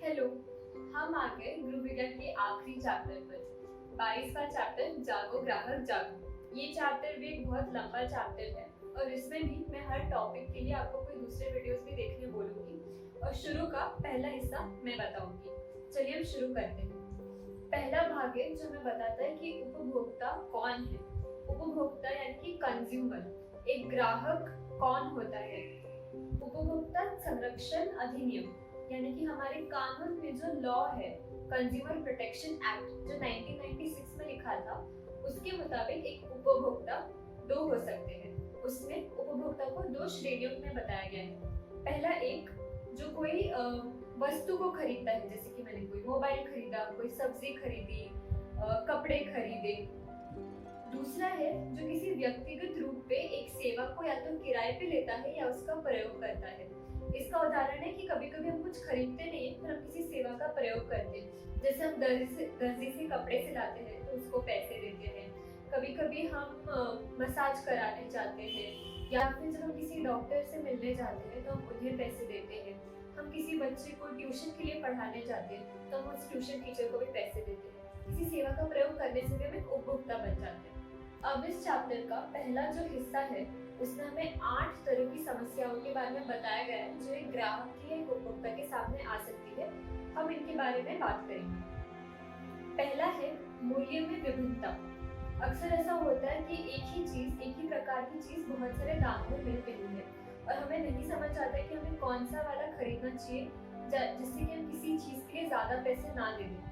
Hello. हम आ गए गृह विज्ञान के आखिरी चैप्टर पर। 22वां चैप्टर जागो ग्राहक जागो। ये चैप्टर भी एक बहुत लंबा चैप्टर है और इसमें भी मैं हर टॉपिक के लिए आपको कोई दूसरे वीडियोस भी देखने बोलूंगी और शुरू का पहला हिस्सा मैं बताऊंगी। चलिए हम शुरू करते हैं। पहला भाग है जो हमें बताता है कि उपभोक्ता कौन है। उपभोक्ता यानी कि कंज्यूमर, एक ग्राहक कौन होता है। उपभोक्ता संरक्षण अधिनियम यानी कि हमारे कानून में जो लॉ है, कंज्यूमर प्रोटेक्शन एक्ट जो 1996 में लिखा था, उसके मुताबिक एक उपभोक्ता दो हो सकते हैं। उसमें उपभोक्ता को दो श्रेणियों में बताया गया है। पहला एक जो कोई वस्तु को खरीदता है, जैसे कि मैंने कोई मोबाइल खरीदा, कोई सब्जी खरीदी, कपड़े खरीदे। दूसरा है जो किसी व्यक्तिगत रूप पे एक सेवा को या तो किराए पे लेता है या उसका प्रयोग करता है। इसका उदाहरण है कि कभी कभी हम कुछ खरीदते नहीं है पर हम किसी सेवा का प्रयोग करते हैं। जैसे हम दर्जी से कपड़े सिलाते हैं तो उसको पैसे देते हैं। कभी कभी हम मसाज कराने जाते हैं या फिर जब हम किसी डॉक्टर से मिलने जाते हैं तो हम उन्हें पैसे देते हैं। हम किसी बच्चे को ट्यूशन के लिए पढ़ाने जाते हैं तो हम उस ट्यूशन टीचर को भी पैसे देते हैं। किसी सेवा का प्रयोग करने से भी हम एक उपभोक्ता बन जाते हैं। अब इस चैप्टर का पहला जो हिस्सा है उसमें हमें 8 तरह की समस्याओं के बारे में बताया गया है जो एक ग्राहक की एक उपभोक्ता के सामने आ सकती है। हम इनके बारे में बात करेंगे। पहला है मूल्य में विभिन्नता। अक्सर ऐसा होता है कि एक ही चीज, एक ही प्रकार की चीज बहुत सारे दामों में मिल रही है और हमें नहीं समझ आता है कि हमें कौन सा वाला खरीदना चाहिए जिससे कि हम किसी चीज के लिए ज्यादा पैसे ना दे दें।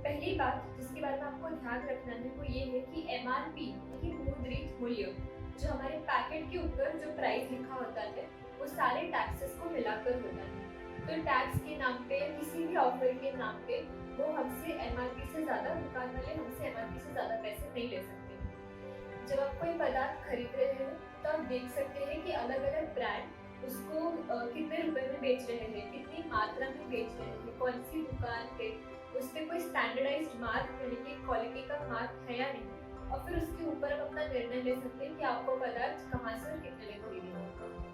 पहली बात जिसके बारे में आपको ध्यान रखना है वो ये है कि MRP की मुद्रित मूल्य, जो हमारे पैकेट के ऊपर जो प्राइस लिखा होता है वो सारे टैक्सेस को मिलाकर होता है। तो टैक्स के नाम पे या किसी भी ऑफर के नाम पे वो हमसे MRP से ज्यादा, दुकान वाले हमसे MRP से ज्यादा पैसे नहीं ले सकते। जब आप कोई पदार्थ खरीद रहे हैं तो आप देख सकते हैं कि अलग अलग ब्रांड उसको कितने रुपए में बेच रहे हैं, कितनी मात्रा में बेच रहे हैं, कौन सी दुकान पे उस पर कोई स्टैंडर्डाइज्ड मार्क यानी कि क्वालिटी का मार्क है या नहीं, और फिर उसके ऊपर आप अपना निर्णय ले सकते हैं कि आपको पदार्थ कहाँ से और कितने में खरीदना।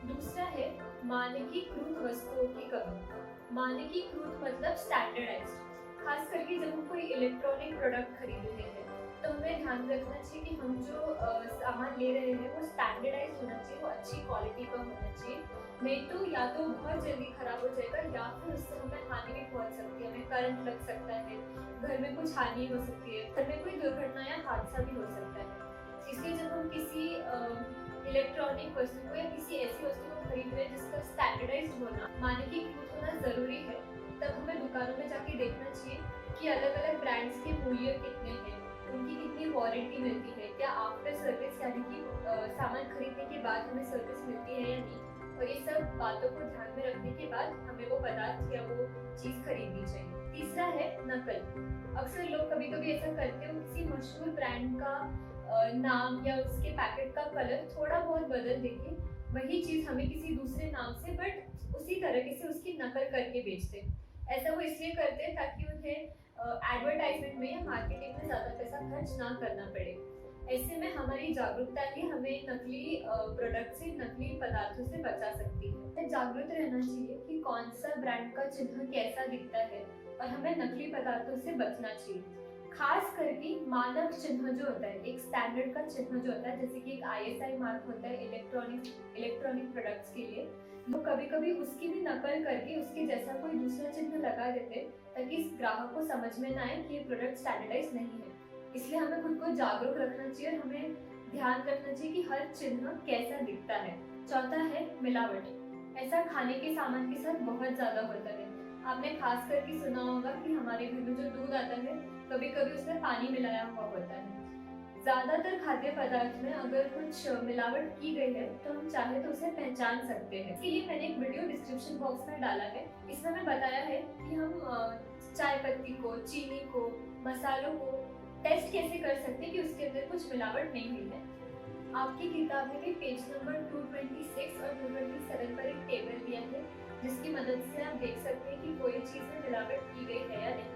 दूसरा है मानकीकृत वस्तुओं की कमी। मानकीकृत मतलब स्टैंडर्डाइज्ड। खास करके जब हम कोई इलेक्ट्रॉनिक प्रोडक्ट खरीद रहे हैं तो हमें ध्यान रखना चाहिए कि हम जो सामान ले रहे हैं वो स्टैंडर्डाइज्ड होना चाहिए, वो अच्छी क्वालिटी का होना चाहिए। नहीं तो या तो बहुत जल्दी खराब हो जाएगा या फिर उससे हमें हानि भी पहुंच सकती है, हमें करंट लग सकता है, घर में कुछ हानि हो सकती है, घर में कोई दुर्घटना या हादसा भी हो सकता है। इसलिए जब हम किसी इलेक्ट्रॉनिक वस्तु को या किसी ऐसी वस्तु को खरीद रहे हैं जिसका स्टैंडर्डाइज्ड होना, मानकीकृत होना जरूरी है, तब हमें दुकानों में जाके देखना चाहिए कि अलग अलग ब्रांड्स के मूल्य कितने हैं, उनकी कितनी वारंटी मिलती है, क्या आफ्टर सर्विस यानी कि सामान खरीदने के बाद हमें सर्विस मिलती है या नहीं। और ये सब बातों को ध्यान में रखने के बाद हमें वो पदार्थ या वो चीज खरीदनी चाहिए। तीसरा है नकल। अक्सर लोग कभी कभी ऐसा करते हैं, किसी मशहूर ब्रांड का नाम या उसके पैकेट का कलर थोड़ा बहुत बदल देंगे, वही चीज हमें किसी दूसरे नाम से बट उसी तरीके से उसकी नकल करके बेचते हैं। ऐसा वो इसलिए करते हैं ताकि उन्हें एडवर्टाइजमेंट में या मार्केटिंग में ज्यादा पैसा खर्च ना करना पड़े। ऐसे में हमारी जागरूकता ही हमें नकली प्रोडक्ट से, नकली पदार्थों से बचा सकती है। जागरूक रहना चाहिए कि कौन सा ब्रांड का चिन्ह कैसा दिखता है और हमें नकली पदार्थों से बचना चाहिए। खास करके मानक चिन्ह जो होता है, एक स्टैंडर्ड का चिन्ह जो होता है, जैसे कि एक ISI मार्क होता है इलेक्ट्रॉनिक प्रोडक्ट्स के लिए, वो कभी कभी उसकी भी नकल करके उसके जैसा कोई दूसरा चिन्ह लगा देते ताकि इस ग्राहक को समझ में ना आए कि ये प्रोडक्ट स्टैंडर्डाइज नहीं है। इसलिए हमें खुद को जागरूक रखना चाहिए और हमें ध्यान रखना चाहिए कि हर चिन्ह कैसा दिखता है। चौथा है मिलावट। ऐसा खाने के सामान के साथ बहुत ज्यादा होता है। आपने खास करके सुना होगा कि हमारे घर में जो दूध आता है कभी कभी उसमें पानी मिलाया हुआ होता है। ज्यादातर खाद्य पदार्थ में अगर कुछ मिलावट की गई है तो हम चाहे तो उसे पहचान सकते हैं। इसके लिए मैंने एक वीडियो डिस्क्रिप्शन बॉक्स में डाला है। इसमें मैं बताया है कि हम चाय पत्ती को, चीनी को, मसालों को टेस्ट कैसे कर सकते हैं कि उसके अंदर कुछ मिलावट नहीं हुई है। आपकी किताब में भी पेज नंबर 226 और 227 पर एक टेबल दिया है जिसकी मदद से आप देख सकते हैं कि कोई चीज में मिलावट की गई है या नहीं।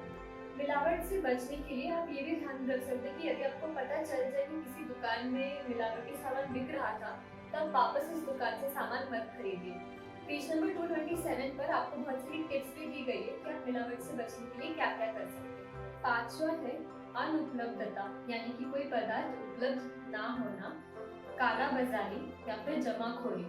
मिलावट से बचने के लिए आप ये भी ध्यान रख सकते हैं कि यदि आपको पता चल जाए कि किसी दुकान में मिलावटी सामान बिक रहा था, तब वापस उस दुकान से सामान मत खरीदिए। पेज नंबर 227 पर आपको बहुत सारी टिप्स भी दी गई है कि आप मिलावट से बचने के लिए क्या क्या कर सकते हैं। पांचवा है अनुपलब्धता, यानी कि कोई पदार्थ उपलब्ध ना होना, काला बाजारी या फिर जमाखोरी।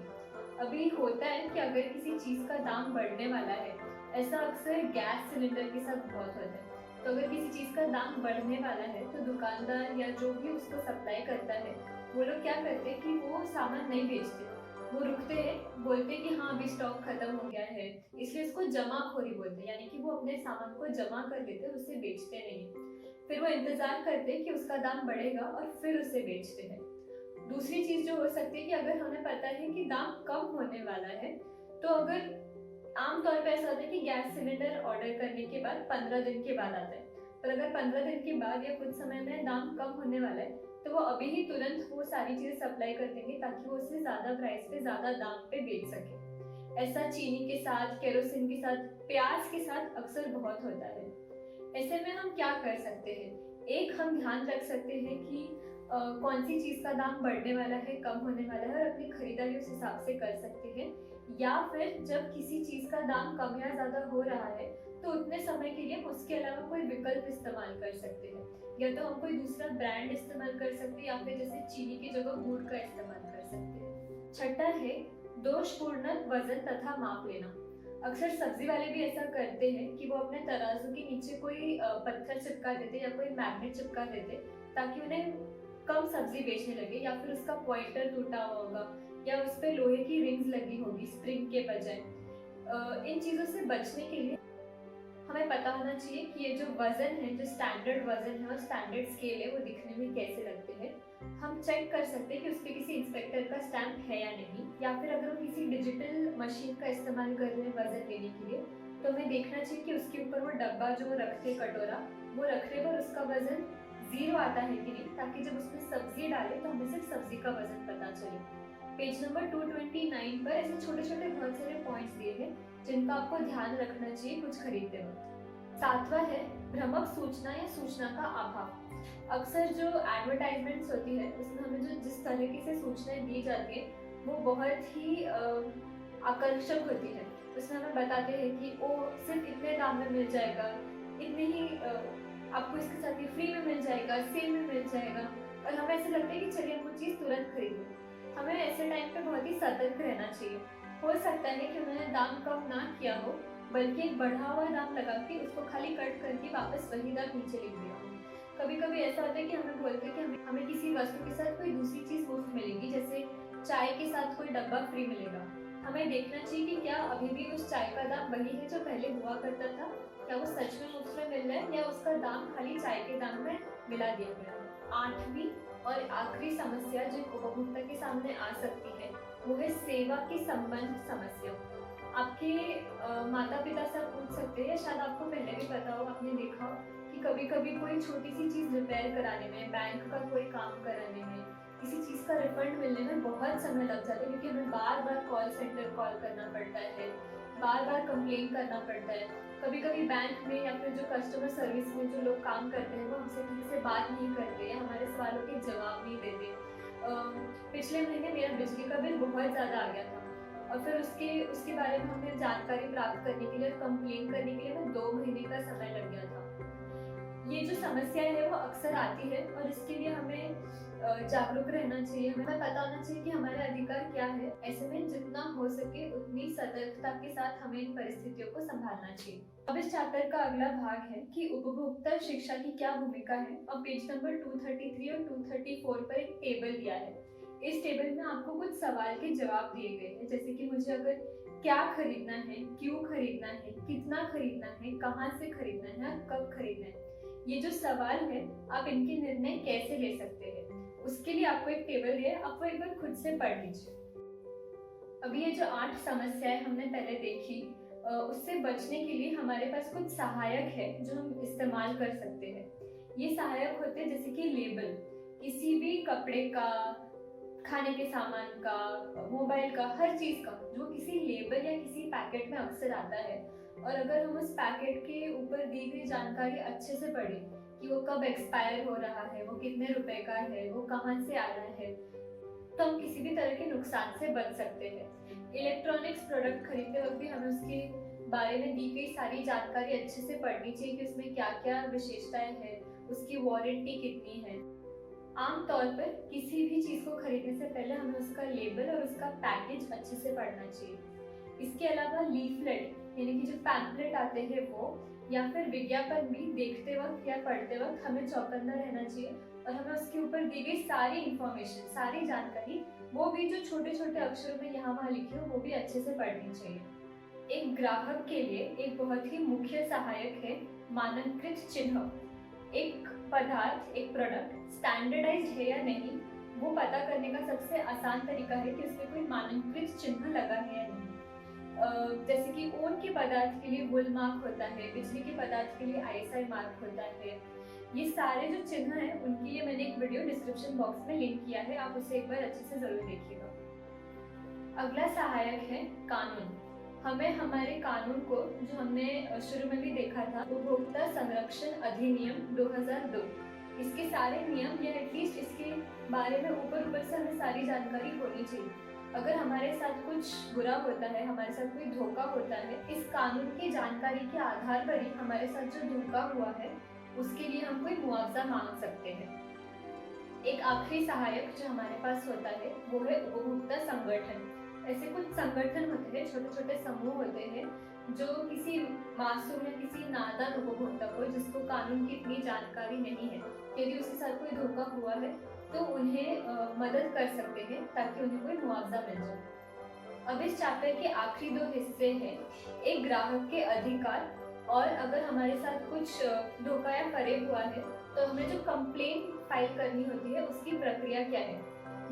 अभी होता है कि अगर किसी चीज का दाम बढ़ने वाला है, ऐसा अक्सर गैस सिलेंडर के साथ बहुत होता है। तो अगर किसी चीज का दाम बढ़ने वाला है तो दुकानदार या जो भी उसको सप्लाई करता है, वो लोग क्या करते हैं कि वो सामान नहीं बेचते, वो रुकते हैं, बोलते हैं कि हाँ अभी स्टॉक खत्म हो गया है, इसलिए इसको जमाखोरी बोलते हैं, यानी कि वो अपने सामान को जमा कर लेते हैं, उसे बेचते नहीं। फिर वो इंतजार करते हैं कि उसका दाम बढ़ेगा और फिर उसे बेचते हैं। दूसरी चीज जो हो सकती है कि अगर हमें पता है कि दाम कम होने वाला है, तो अगर आमतौर पे ऐसा होता है कि गैस सिलेंडर ऑर्डर करने के बाद 15 दिन के बाद आता है, पर अगर 15 दिन के बाद या कुछ समय में दाम कम होने वाला है तो वो अभी ही तुरंत वो सारी चीजें सप्लाई कर देंगे ताकि वो उससे ज्यादा प्राइस पे ज्यादा दाम पे बेच सके। ऐसा चीनी के साथ, केरोसिन के साथ, प्याज के साथ अक्सर बहुत होता है। ऐसे में हम क्या कर सकते हैं? एक, हम ध्यान रख सकते हैं कि कौन सी चीज का दाम बढ़ने वाला है, कम होने वाला है, और अपनी खरीदारी उस हिसाब से कर सकते हैं। या फिर जब किसी चीज का दाम कम या ज्यादा हो रहा है तो उतने समय के लिए उसके अलावा कोई विकल्प इस्तेमाल कर सकते हैं, या तो हम कोई दूसरा ब्रांड इस्तेमाल कर सकते हैं या फिर जैसे चीनी की जगह गुड़ का इस्तेमाल कर सकते हैं। छठा है दोषपूर्ण वजन तथा माप लेना। अक्सर सब्जी वाले भी ऐसा करते हैं कि वो अपने तराजू के नीचे कोई पत्थर चिपका देते या कोई मैग्नेट चिपका देते ताकि उन्हें कम सब्जी बेचने लगे, या फिर उसका पॉइंटर टूटा हुआ होगा या उस पर लोहे की रिंग्स लगी होगी स्प्रिंग के बजाय। इन चीजों से बचने के लिए हमें पता होना चाहिए कि ये जो वजन है, जो स्टैंडर्ड वजन है और स्टैंडर्ड स्केल है, वो दिखने में कैसे लगते हैं। हम चेक कर सकते हैं कि उस पर किसी इंस्पेक्टर का स्टैंप है या नहीं, या फिर अगर हम किसी डिजिटल मशीन का इस्तेमाल कर रहे हैं वजन लेने के लिए, तो हमें देखना चाहिए कि उसके ऊपर वो डब्बा जो वो रखते, कटोरा, वो रखने पर उसका वजन 0 आता है कि नहीं, ताकि जब उसमें सब्जी डाले तो हमें सिर्फ सब्जी का वजन पता चले। पेज नंबर 229 पर ऐसे छोटे छोटे बहुत सारे पॉइंट्स दिए हैं जिनका आपको ध्यान रखना चाहिए कुछ खरीदते वक्त। सातवां है भ्रामक सूचना या सूचना का अभाव। अक्सर जो एडवर्टाइजमेंट्स होती है उसमें हमें जो जिस तरीके से सूचनाएं दी जाती है वो बहुत ही आकर्षक होती है। उसमें हमें बताते हैं कि वो सिर्फ इतने दाम में मिल जाएगा, इतने ही आपको इसके साथ ही फ्री में मिल जाएगा, सेल में मिल जाएगा, और हमें ऐसा लगता है कि चलिए हम वो चीज़ तुरंत खरीदें। हमें ऐसे टाइम पे बहुत ही सतर्क रहना चाहिए। हो सकता है कि उन्होंने दाम कम ना किया हो, बल्कि एक बढ़ा हुआ दाम लगा के उसको खाली कट करके वापस वही दाम नीचे लिख दिया हो। कभी कभी ऐसा होता है कि हमें बोलते हैं कि हमें किसी वस्तु के साथ कोई दूसरी चीज मुफ्त मिलेगी, जैसे चाय के साथ कोई डब्बा फ्री मिलेगा। हमें देखना चाहिए कि क्या अभी भी उस चाय का दाम वही है जो पहले हुआ करता था, क्या वो सच में मुफ्त में मिल रहा है या उसका दाम खाली चाय के दाम में मिला दिया गया है। आठवीं और आखिरी समस्या जो उपभोक्ता के सामने आ सकती है वो है सेवा के संबंध समस्या। आपके माता पिता से आप पूछ सकते हैं, शायद आपको पहले भी पता हो, आपने देखा हो कि कभी कभी कोई छोटी सी चीज रिपेयर कराने में, बैंक का कोई काम कराने में, किसी चीज का रिफंड मिलने में बहुत समय लग जाता है, क्योंकि हमें बार बार कॉल सेंटर कॉल करना पड़ता है, बार बार कंप्लेन करना पड़ता है। कभी कभी बैंक में या फिर जो कस्टमर सर्विस में जो लोग काम करते हैं वो हमसे ठीक से बात नहीं करते हैं, हमारे सवालों के जवाब नहीं देते। पिछले महीने मेरा बिजली का बिल बहुत ज़्यादा आ गया था, और फिर उसके बारे में हमें जानकारी प्राप्त करने के लिए, कंप्लेन करने के लिए हमें 2 महीने का समय लग गया था। ये जो समस्या है वो अक्सर आती है और इसके लिए हमें जागरूक रहना चाहिए। हमें पता होना चाहिए कि हमारे अधिकार क्या है। ऐसे में जितना हो सके उतनी सतर्कता के साथ हमें इन परिस्थितियों को संभालना चाहिए। अब इस चैप्टर का अगला भाग है कि उपभोक्ता शिक्षा की क्या भूमिका है। अब पेज नंबर 233 और 234 पर एक टेबल दिया है। इस टेबल में आपको कुछ सवाल के जवाब दिए गए हैं, जैसे कि मुझे अगर क्या खरीदना है, क्यों खरीदना है, कितना खरीदना है, कहाँ से खरीदना है, कब खरीदना है। ये जो सवाल है आप इनके निर्णय कैसे ले सकते हैं, उसके लिए आपको एक टेबल है, आप वो एक बार खुद से पढ़ लीजिए। अभी ये जो 8 समस्याएं हमने पहले देखी, उससे बचने के लिए हमारे पास कुछ सहायक है जो हम इस्तेमाल कर सकते हैं। ये सहायक होते हैं जैसे कि लेबल, किसी भी कपड़े का, खाने के सामान का, मोबाइल का, हर चीज का जो किसी लेबल या किसी पैकेट में अक्सर आता है, और अगर हम उस पैकेट के ऊपर दी गई जानकारी अच्छे से पढ़ें कि वो कब एक्सपायर हो रहा है, वो कितने रुपए का है, वो कहाँ से आ रहा है, तो हम किसी भी तरह के नुकसान से बच सकते हैं। इलेक्ट्रॉनिक्स प्रोडक्ट खरीदते वक्त भी हमें उसके बारे में दी गई सारी जानकारी अच्छे से पढ़नी चाहिए कि उसमें क्या क्या विशेषताएं हैं, उसकी वारंटी कितनी है। आमतौर पर किसी भी चीज़ को खरीदने से पहले हमें उसका लेबल और उसका पैकेज अच्छे से पढ़ना चाहिए। इसके अलावा लीफलेट यानी कि जो पैम्पलेट आते हैं वो, या फिर विज्ञापन भी देखते वक्त या पढ़ते वक्त हमें चौकन्ना रहना चाहिए और हमें उसके ऊपर दी गई सारी इंफॉर्मेशन, सारी जानकारी, वो भी जो छोटे छोटे अक्षरों में यहाँ वहाँ लिखी हो, वो भी अच्छे से पढ़नी चाहिए। एक ग्राहक के लिए एक बहुत ही मुख्य सहायक है मानकीकृत चिन्ह। एक पदार्थ, एक प्रोडक्ट स्टैंडर्डाइज्ड है या नहीं, वो पता करने का सबसे आसान तरीका है कि उसमें कोई मानकीकृत चिन्ह लगा है या नहीं। जैसे कि ऊन के पदार्थ के लिए वुल मार्क होता है, बिजली के पदार्थ के लिए ISI मार्क होता है। ये सारे जो चिन्ह हैं उनके लिए मैंने एक वीडियो डिस्क्रिप्शन बॉक्स में लिंक किया है, आप उसे एक बार अच्छे से जरूर देखिएगा। अगला सहायक है कानून। हमें हमारे कानून को, जो हमने शुरू में भी देखा था, उपभोक्ता संरक्षण अधिनियम 2002, इसके सारे नियम या एटलीस्ट इसके बारे में ऊपर से हमें सारी जानकारी होनी चाहिए। अगर हमारे साथ कुछ बुरा होता है, हमारे साथ कोई धोखा होता है, इस कानून की जानकारी के आधार पर ही हमारे साथ जो धोखा हुआ है उसके लिए हम कोई मुआवजा मांग सकते हैं। एक आखिरी सहायक जो हमारे पास होता है वो है उपभोक्ता संगठन। ऐसे कुछ संगठन होते हैं, छोटे छोटे समूह होते हैं, जो किसी मासूम या किसी नादान उपभोक्ता को, जिसको कानून की इतनी जानकारी नहीं है, यदि उसके साथ कोई धोखा हुआ है तो उन्हें मदद कर सकते हैं ताकि उन्हें कोई मुआवजा मिल जाए। अब इस चैप्टर के आखिरी 2 हिस्से हैं, एक ग्राहक के अधिकार, और अगर हमारे साथ कुछ धोखा या फरेब हुआ है तो हमें जो कंप्लेंट फाइल करनी होती है उसकी प्रक्रिया क्या है।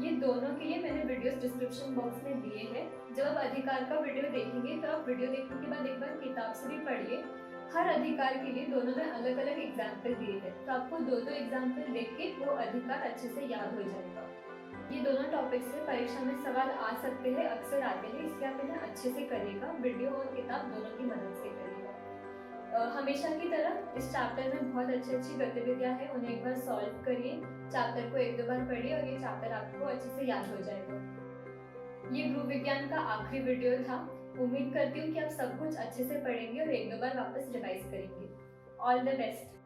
ये दोनों के लिए मैंने वीडियोस डिस्क्रिप्शन बॉक्स में दिए हैं। जब आप अधिकार का वीडियो देखेंगे तो आप वीडियो देखने के बाद एक बार किताब से भी पढ़िए। हर अधिकार के लिए दोनों में अलग अलग एग्जाम्पल दिए हैं, तो आपको दो एग्जाम्पल देख के वो अधिकार अच्छे से याद हो जाएगा। ये दोनों टॉपिक से परीक्षा में सवाल आ सकते हैं, अक्सर आते हैं, इसलिए आप इन्हें अच्छे से करिएगा, वीडियो और किताब दोनों की मदद से करिएगा। हमेशा की तरह इस चैप्टर में बहुत अच्छी गतिविधियां हैं, उन्हें एक बार सॉल्व करिए, चैप्टर को 1-2 बार पढ़िए और ये चैप्टर आपको अच्छे से याद हो जाएगा। ये गृह विज्ञान का आखिरी वीडियो था। उम्मीद करती हूँ कि आप सब कुछ अच्छे से पढ़ेंगे और 1-2 बार वापस रिवाइज करेंगे। All the best.